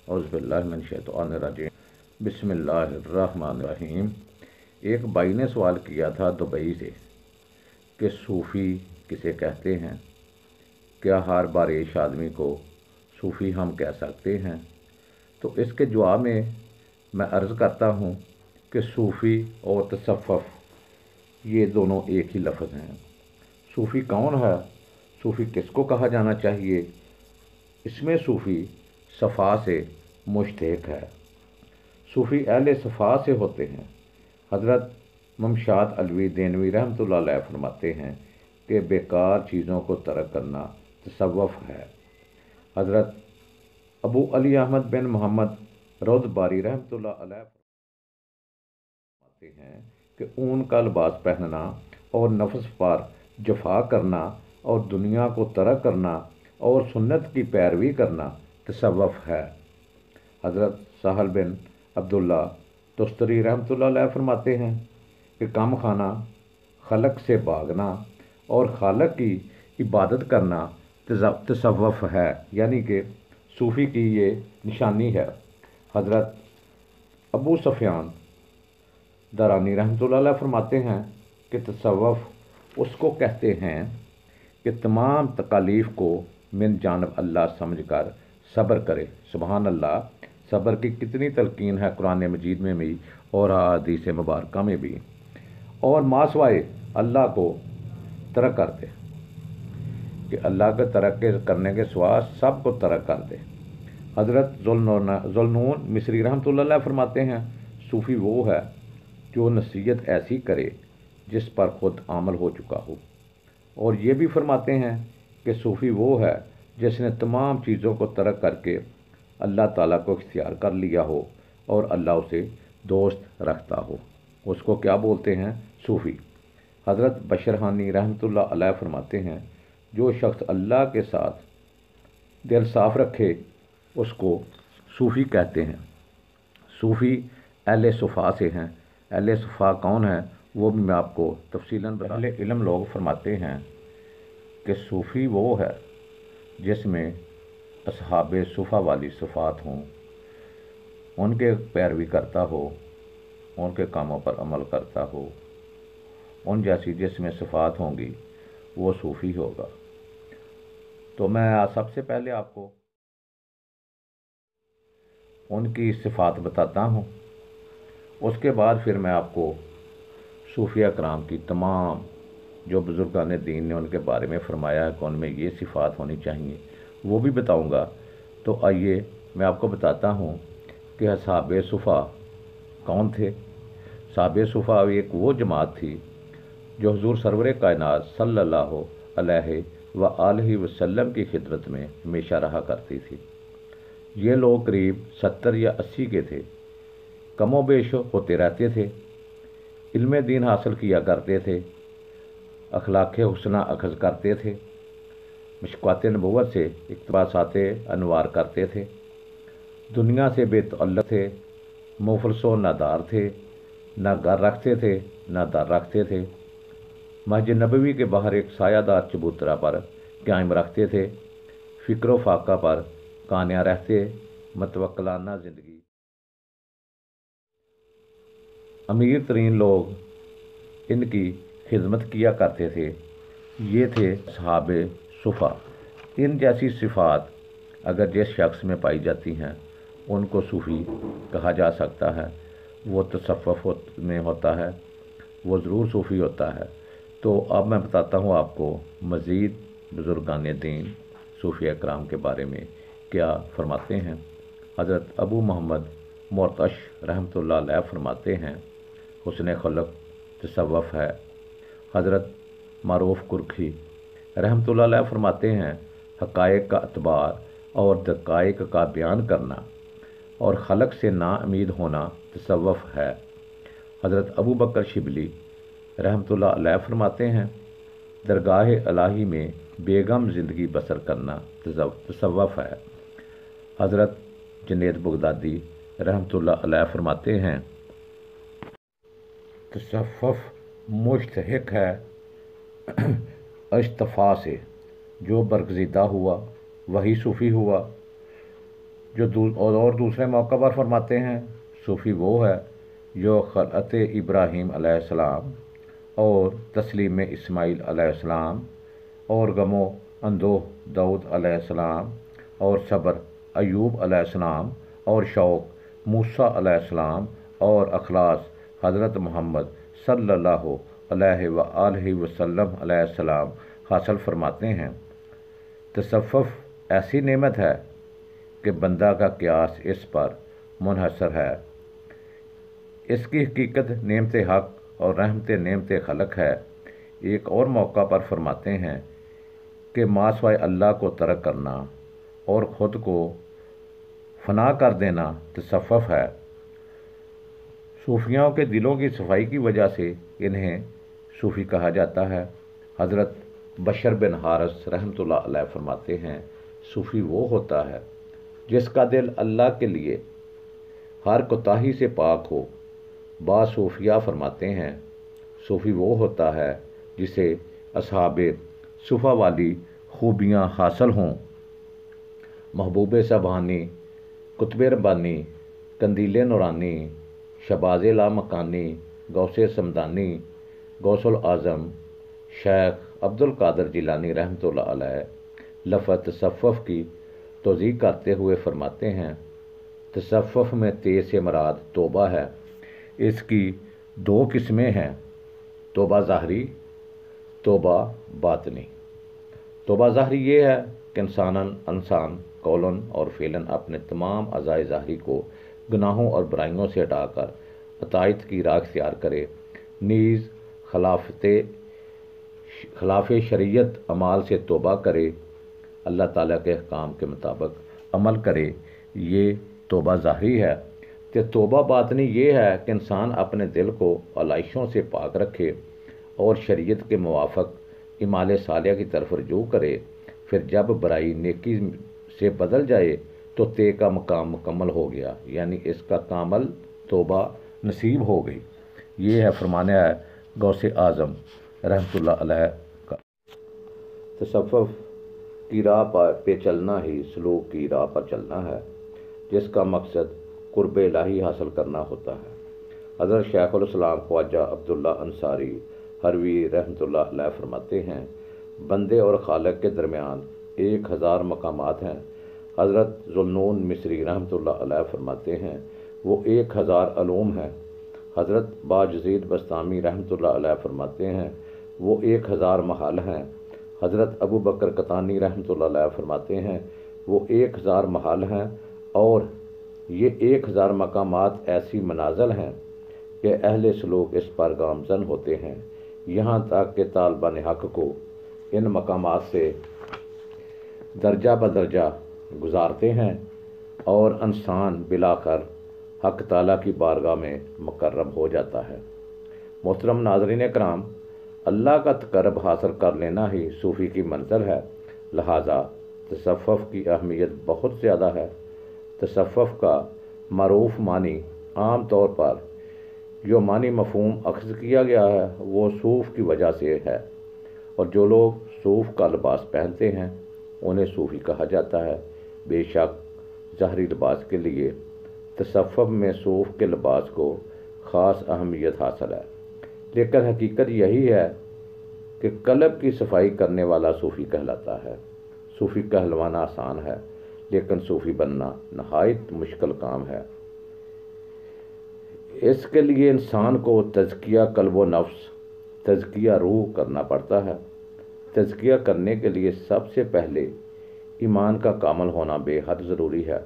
اعوذ باللہ من الشیطان الرجیم بسم اللہ الرحمن الرحیم۔ ایک بھائی نے سوال کیا تھا دبئی سے کہ صوفی کسے کہتے ہیں؟ کیا ہر بارش آدمی کو صوفی ہم کہہ سکتے ہیں؟ تو اس کے جواب میں عرض کرتا ہوں کہ صوفی اور تصوف یہ دونوں ایک ہی لفظ ہیں۔ صوفی کون ہے؟ صوفی کس کو کہا جانا چاہیے؟ اس میں صوفی صفا سے مشتق ہے۔ صوفی اہل صفا سے ہوتے ہیں۔ حضرت ممشاد علوی دینوی رحمۃ اللہ علیہ فرماتے ہیں کہ بیکار چیزوں کو ترک کرنا تصوف ہے۔ حضرت ابو علی احمد بن محمد رود باری رحمۃ اللہ علیہ فرماتے ہیں کہ اون کا لباس پہننا اور نفس پر جفا کرنا اور دنیا کو ترک کرنا اور سنت کی پیروی کرنا تصوف ہے۔ حضرت سہل بن عبداللہ تستری رحمۃ اللہ علیہ فرماتے ہیں کہ کم کھانا، خلق سے بھاگنا اور خالق کی عبادت کرنا تصوف ہے، یعنی کہ صوفی کی یہ نشانی ہے۔ حضرت ابو سفیان درانی رحمۃ اللہ علیہ فرماتے ہیں کہ تصوف اس کو کہتے ہیں کہ تمام تکالیف کو من جانب اللہ سمجھ کر صبر کرے۔ سبحان اللہ! صبر کی کتنی تلقین ہے قرآن مجید میں بھی اور احادیث مبارکہ میں بھی۔ اور ما سوائے اللہ کو ترک کر دے، کہ اللہ کے ترک کرنے کے سوا سب کو ترک کر دے۔ حضرت ذوالنون مصری رحمۃ اللہ علیہ فرماتے ہیں صوفی وہ ہے جو نصیحت ایسی کرے جس پر خود عمل ہو چکا ہو۔ اور یہ بھی فرماتے ہیں کہ صوفی وہ ہے جس نے تمام چیزوں کو ترک کر کے اللہ تعالیٰ کو اختیار کر لیا ہو اور اللہ اسے دوست رکھتا ہو، اس کو کیا بولتے ہیں؟ صوفی۔ حضرت بشرحانی رحمۃ اللہ علیہ فرماتے ہیں جو شخص اللہ کے ساتھ دل صاف رکھے اس کو صوفی کہتے ہیں۔ صوفی اہل صفا سے ہیں۔ اہل صفا کون ہیں وہ بھی میں آپ کو تفصیلاً بتا۔ اہل علم لوگ فرماتے ہیں کہ صوفی وہ ہے جس میں اصحاب صفا والی صفات ہوں، ان کے پیروی کرتا ہو، ان کے کاموں پر عمل کرتا ہو، ان جیسی جس میں صفات ہوں گی وہ صوفی ہوگا۔ تو میں سب سے پہلے آپ کو ان کی صفات بتاتا ہوں، اس کے بعد پھر میں آپ کو صوفیہ کرام کی تمام جو بزرگان دین نے ان کے بارے میں فرمایا ہے کہ ان میں یہ صفات ہونی چاہیے وہ بھی بتاؤں گا۔ تو آئیے میں آپ کو بتاتا ہوں کہ اصحاب صفا کون تھے۔ اصحاب صفا ایک وہ جماعت تھی جو حضور سرور کائنات صلی اللہ علیہ وآلہ وسلم کی خدمت میں ہمیشہ رہا کرتی تھی۔ یہ لوگ قریب 70 یا 80 کے تھے، کم و بیش ہوتے رہتے تھے، علم دین حاصل کیا کرتے تھے، اخلاق حسنہ اخذ کرتے تھے، مشکوات نبوت سے اقتباسات انوار کرتے تھے، دنیا سے بے تعلق تھے، مفلس و نادار تھے، نہ گھر رکھتے تھے نہ در رکھتے تھے، مسجد نبوی کے باہر ایک سایہ دار چبوترا پر قائم رکھتے تھے، فکر و فاقہ پر کانیا رہتے، متوکلانہ زندگی۔ امیر ترین لوگ ان کی خدمت کیا کرتے تھے۔ یہ تھے اصحاب صفا۔ ان جیسی صفات اگر جس شخص میں پائی جاتی ہیں ان کو صوفی کہا جا سکتا ہے۔ وہ تصوف میں ہوتا ہے، وہ ضرور صوفی ہوتا ہے۔ تو اب میں بتاتا ہوں آپ کو مزید بزرگان دین صوفیہ کرام کے بارے میں کیا فرماتے ہیں۔ حضرت ابو محمد مرتش رحمۃ اللہ علیہ فرماتے ہیں حسن خلق تصوف ہے۔ حضرت معروف کرکھی رحمۃ اللہ علیہ فرماتے ہیں حقائق کا اعتبار اور دقائق کا بیان کرنا اور خلق سے نا امید ہونا تصوف ہے۔ حضرت ابو بکر شبلی رحمۃ اللہ علیہ فرماتے ہیں درگاہ الہی میں بیگم زندگی بسر کرنا تصوف ہے۔ حضرت جنید بغدادی رحمۃ اللہ علیہ فرماتے ہیں تصوف مشتق ہے اجتفا سے، جو برگزیدہ ہوا وہی صوفی ہوا۔ اور دوسرے موقع پر فرماتے ہیں صوفی وہ ہے جو خلعت ابراہیم علیہ السلام اور تسلیم اسماعیل علیہ السلام اور غم و اندوہ داؤد علیہ السلام اور صبر ایوب علیہ السلام اور شوق موسیٰ علیہ السلام اور اخلاص حضرت محمد صلی اللہ علیہ وآلہ وسلم علیہ السلام حاصل فرماتے ہیں۔ تصوف ایسی نعمت ہے کہ بندہ کا قیاس اس پر منحصر ہے۔ اس کی حقیقت نعمت حق اور رحمت نعمت خلق ہے۔ ایک اور موقع پر فرماتے ہیں کہ ما سوائے اللہ کو ترک کرنا اور خود کو فنا کر دینا تصوف ہے۔ صوفیوں کے دلوں کی صفائی کی وجہ سے انہیں صوفی کہا جاتا ہے۔ حضرت بشر بن حارث رحمۃ اللہ علیہ فرماتے ہیں صوفی وہ ہوتا ہے جس کا دل اللہ کے لیے ہر کوتاہی سے پاک ہو۔ بعض صوفیہ فرماتے ہیں صوفی وہ ہوتا ہے جسے اصحاب صفا والی خوبیاں حاصل ہوں۔ محبوب سبحانی، قطب ربانی، قندیل نورانی، شباز لامکانی، غوث سمدانی، غوث العظم شیخ عبد القادر جیلانی رحمۃ اللہ علیہ لفظ تصوف کی توضیح کرتے ہوئے فرماتے ہیں تصوف میں تیز سے مراد توبہ ہے۔ اس کی دو قسمیں ہیں، توبہ ظاہری، توبہ باطنی۔ توبہ ظاہری یہ ہے کہ انسان قولاً اور فعلاً اپنے تمام اعضائے ظاہری کو گناہوں اور برائیوں سے ہٹا کر اطاعت کی راہ اختیار کرے، نیز خلاف شریعت اعمال سے توبہ کرے، اللہ تعالیٰ کے احکام کے مطابق عمل کرے، یہ توبہ ظاہری ہے۔ کہ توبہ باطنی یہ ہے کہ انسان اپنے دل کو علائشوں سے پاک رکھے اور شریعت کے موافق اعمال صالحہ کی طرف رجوع کرے، پھر جب برائی نیکی سے بدل جائے تو طے کا مقام مکمل ہو گیا، یعنی اس کا کامل توبہ نصیب ہو گئی۔ یہ ہے فرمانے ہے غوث اعظم رحمۃ اللہ علیہ کا۔ تصوف کی راہ پہ چلنا ہی سلوک کی راہ پر چلنا ہے، جس کا مقصد قرب الہی حاصل کرنا ہوتا ہے۔ حضرت شیخ الاسلام خواجہ عبداللہ انصاری حروی رحمۃ اللہ علیہ فرماتے ہیں بندے اور خالق کے درمیان 1000 مقامات ہیں۔ حضرت ذوالنون مصری رحمۃ اللہ علیہ فرماتے ہیں وہ 1000 علوم ہیں۔ حضرت باجزید بستامی رحمۃ اللہ علیہ فرماتے ہیں وہ 1000 محال ہیں۔ حضرت ابو بکر قطانی رحمۃ اللہ علیہ فرماتے ہیں وہ 1000 محال ہیں، اور یہ 1000 مقامات ایسی منازل ہیں کہ اہل سلوک اس پر گامزن ہوتے ہیں، یہاں تک کہ طالبان حق کو ان مقامات سے درجہ بدرجہ گزارتے ہیں اور انسان بلاخر حق تعالیٰ کی بارگاہ میں مقرب ہو جاتا ہے۔ محترم ناظرین کرام، اللہ کا تقرب حاصل کر لینا ہی صوفی کی منزل ہے، لہٰذا تصوف کی اہمیت بہت زیادہ ہے۔ تصوف کا معروف معنی عام طور پر جو معنی مفہوم اخذ کیا گیا ہے وہ صوف کی وجہ سے ہے، اور جو لوگ صوف کا لباس پہنتے ہیں انہیں صوفی کہا جاتا ہے۔ بے شک ظاہری لباس کے لیے تصوف میں صوف کے لباس کو خاص اہمیت حاصل ہے، لیکن حقیقت یہی ہے کہ قلب کی صفائی کرنے والا صوفی کہلاتا ہے۔ صوفی کہلوانا آسان ہے، لیکن صوفی بننا نہایت مشکل کام ہے۔ اس کے لیے انسان کو تزکیہ قلب و نفس، تزکیہ روح کرنا پڑتا ہے۔ تزکیہ کرنے کے لیے سب سے پہلے ایمان کا کامل ہونا بے حد ضروری ہے۔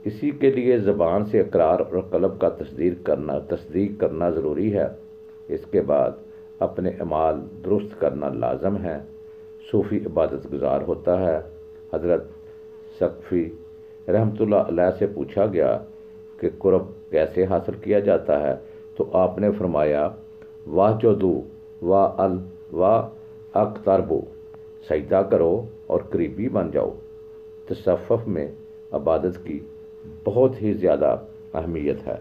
اسی کے لیے زبان سے اقرار اور قلب کا تصدیق کرنا ضروری ہے۔ اس کے بعد اپنے اعمال درست کرنا لازم ہے۔ صوفی عبادت گزار ہوتا ہے۔ حضرت سقفی رحمۃ اللہ علیہ سے پوچھا گیا کہ قرب کیسے حاصل کیا جاتا ہے تو آپ نے فرمایا واسجدوا واقتربوا، سجدہ کرو اور قریبی بن جاؤ۔ تصوف میں عبادت کی بہت ہی زیادہ اہمیت ہے۔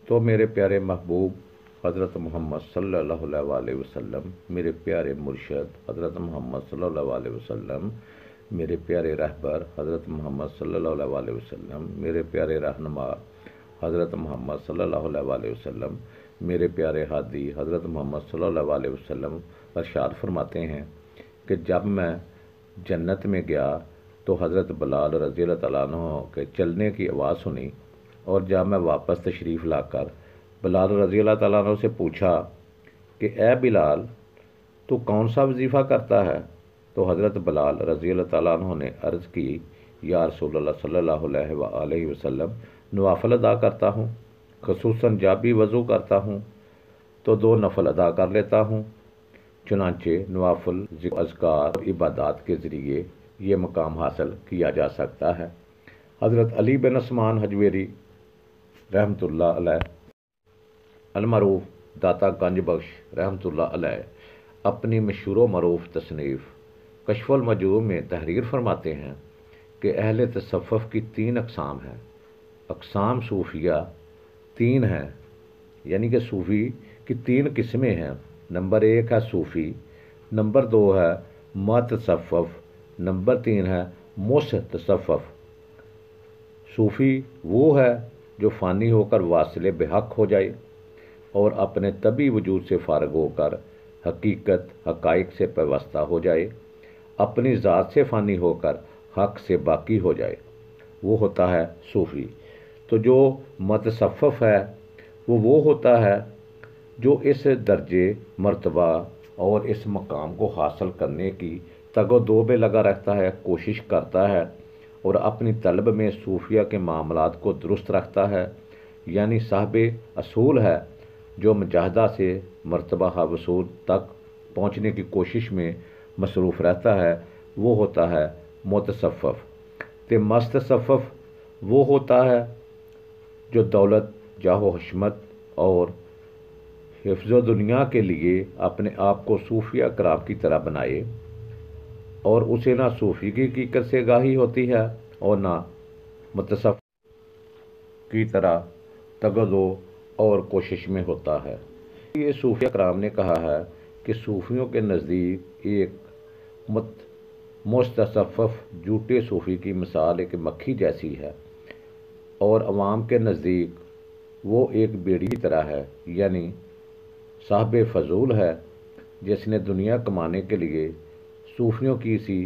تو میرے پیارے محبوب حضرت محمد صلی اللہ علیہ وسلم، میرے پیارے مرشد حضرت محمد صلی اللہ علیہ وسلم میرے پیارے رہبر حضرت محمد صلی اللہ علیہ وسلم، میرے پیارے رہنما حضرت محمد صلی اللہ علیہ وسلم، میرے پیارے ہادی حضرت محمد صلی اللہ علیہ وسلم ارشاد فرماتے ہیں کہ جب میں جنت میں گیا تو حضرت بلال رضی اللہ تعالیٰ عنہ کے چلنے کی آواز سنی، اور جب میں واپس تشریف لا کر بلال رضی اللہ تعالیٰ عنہ سے پوچھا کہ اے بلال تو کون سا وظیفہ کرتا ہے، تو حضرت بلال رضی اللہ تعالیٰ عنہ نے عرض کی یا رسول اللہ صلی اللہ علیہ وآلہ وسلم نوافل ادا کرتا ہوں، خصوصاً جب بھی وضو کرتا ہوں تو 2 نفل ادا کر لیتا ہوں۔ چنانچہ نوافل اذکار اور عبادات کے ذریعے یہ مقام حاصل کیا جا سکتا ہے۔ حضرت علی بن عثمان حجویری رحمۃ اللہ علیہ المعروف داتا گنج بخش رحمۃ اللہ علیہ اپنی مشہور و معروف تصنیف کشف المجوب میں تحریر فرماتے ہیں کہ اہل تصوف کی 3 اقسام ہیں۔ اقسام صوفیہ 3 ہیں، یعنی کہ صوفی کی 3 قسمیں ہیں۔ نمبر 1 ہے صوفی، نمبر 2 ہے متصوف، نمبر 3 ہے متصوف۔ صوفی وہ ہے جو فانی ہو کر واصل بحق ہو جائے اور اپنے طبعی وجود سے فارغ ہو کر حقیقت حقائق سے پیوستہ ہو جائے، اپنی ذات سے فانی ہو کر حق سے باقی ہو جائے، وہ ہوتا ہے صوفی۔ تو جو متصوف ہے وہ ہوتا ہے جو اس درجے مرتبہ اور اس مقام کو حاصل کرنے کی تگ و دو میں لگا رہتا ہے، کوشش کرتا ہے اور اپنی طلب میں صوفیہ کے معاملات کو درست رکھتا ہے، یعنی صاحب اصول ہے جو مجاہدہ سے مرتبہ وصول تک پہنچنے کی کوشش میں مصروف رہتا ہے، وہ ہوتا ہے متصوف۔ تے متصوف وہ ہوتا ہے جو دولت، جاہ و حشمت اور حفظ و دنیا کے لیے اپنے آپ کو صوفیہ کرام کی طرح بنائے، اور اسے نہ صوفی کی حقیقت سے آگاہی ہوتی ہے اور نہ متصوف کی طرح تگدو اور کوشش میں ہوتا ہے۔ یہ صوفیہ کرام نے کہا ہے کہ صوفیوں کے نزدیک ایک متصوف جھوٹے صوفی کی مثال ایک مکھی جیسی ہے، اور عوام کے نزدیک وہ ایک بیڑی کی طرح ہے، یعنی صاحب فضول ہے جس نے دنیا کمانے کے لیے صوفیوں کی سی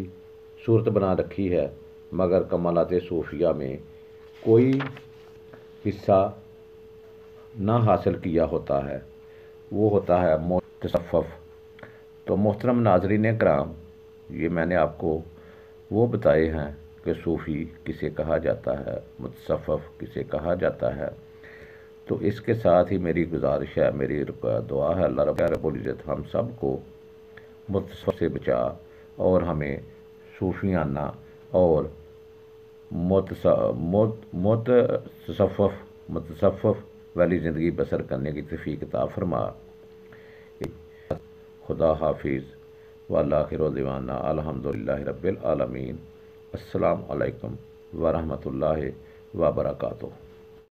صورت بنا رکھی ہے، مگر کمالات صوفیہ میں کوئی حصہ نہ حاصل کیا ہوتا ہے، وہ ہوتا ہے متصوف۔ تو محترم ناظرین کرام، یہ میں نے آپ کو وہ بتائے ہیں کہ صوفی کسے کہا جاتا ہے، متصوف کسے کہا جاتا ہے۔ تو اس کے ساتھ ہی میری گزارش ہے، میری دعا ہے اللہ رب العزت ہم سب کو متصوف سے بچا اور ہمیں صوفیانہ اور متصوف والی زندگی بسر کرنے کی توفیق عطا فرما۔ خدا حافظ والآخر دعوانا الحمدللہ رب العالمین۔ السلام علیکم ورحمۃ اللہ وبرکاتہ۔